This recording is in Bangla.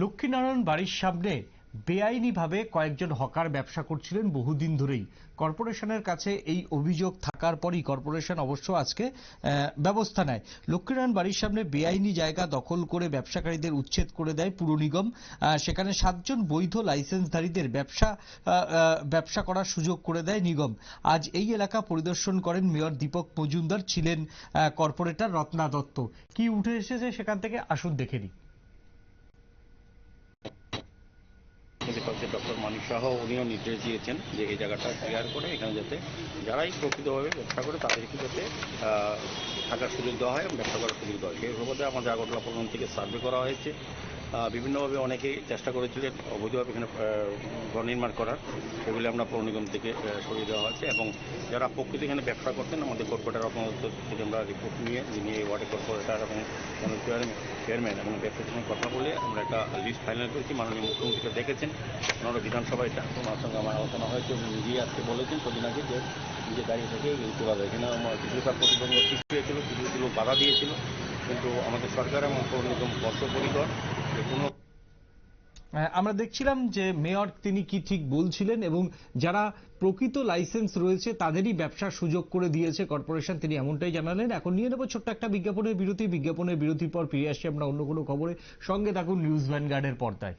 লক্ষ্মীনারায়ণ বাড়ির সামনে বেআইনিভাবে কয়েকজন হকার ব্যবসা করছিলেন বহুদিন ধরেই। কর্পোরেশনের কাছে এই অভিযোগ থাকার পরই কর্পোরেশন অবশ্য আজকে ব্যবস্থা নেয়। লক্ষ্মীনারায়ণ বাড়ির সামনে বেআইনি জায়গা দখল করে ব্যবসাকারীদের উচ্ছেদ করে দেয় পুর নিগম। সেখানে 7 জন বৈধ লাইসেন্সধারীদের ব্যবসা করার সুযোগ করে দেয় নিগম। আজ এই এলাকা পরিদর্শন করেন মেয়র দীপক মজুমদার, ছিলেন কর্পোরেটর রত্না দত্ত। কি উঠে এসেছে সেখান থেকে আসুন দেখে নিই। ডক্টর মানিক শাহ উনিও নির্দেশ দিয়েছেন যে এই জায়গাটা ক্লিয়ার করে এখানে যাতে যারাই প্রকৃতভাবে ব্যবসা করে তাদেরকে যাতে থাকার সুযোগ দেওয়া হয় এবং ব্যবসা করার সুযোগ দেওয়া হয়। সেই সুবাদে আমাদের আগরতলা পৌর থেকে সার্ভে করা হয়েছে। বিভিন্নভাবে অনেকেই চেষ্টা করেছিলেন অবৈধভাবে এখানে ঘর নির্মাণ করার, সেগুলি আমরা পৌর নিগম থেকে সরিয়ে দেওয়া হয়েছে এবং যারা প্রকৃত এখানে ব্যবসা করতেন আমাদের কর্পোরেটর আপনাদের থেকে আমরা রিপোর্ট নিয়ে যিনি এই ওয়ার্ডের কর্পোরেটর এবং চেয়ারম্যান এবং ব্যবসার সঙ্গে কথা বলে আমরা একটা লিস্ট ফাইনাল করেছি। মাননীয় মুখ্যমন্ত্রীকে দেখেছেন, ওনারা বিধানসভায় এটা ওনার সঙ্গে আমার আলোচনা হয়েছে এবং নিজেই আজকে বলেছেন কদিন আগে যে নিজে দাঁড়িয়ে থেকে তোলা যায়। এখানে আমার কিছু প্রতিবন্ধক সৃষ্টি হয়েছিল, কিছু লোক বাধা দিয়েছিল, কিন্তু আমাদের সরকার এবং পৌর নিগম বদ্ধপরিকর কোনো। আমরা দেখছিলাম যে মেয়র তিনি কি ঠিক বলছিলেন এবং যারা প্রকৃত লাইসেন্স রয়েছে তাদেরই ব্যবসার সুযোগ করে দিয়েছে কর্পোরেশন, তিনি এমনটাই জানালেন। এখন নিয়ে নেব ছোট্ট একটা বিজ্ঞাপনের বিরতির পর ফিরে আসছি আমরা অন্য কোনো খবরে। সঙ্গে থাকুন নিউজ ভ্যানগার্ডের পর্দায়।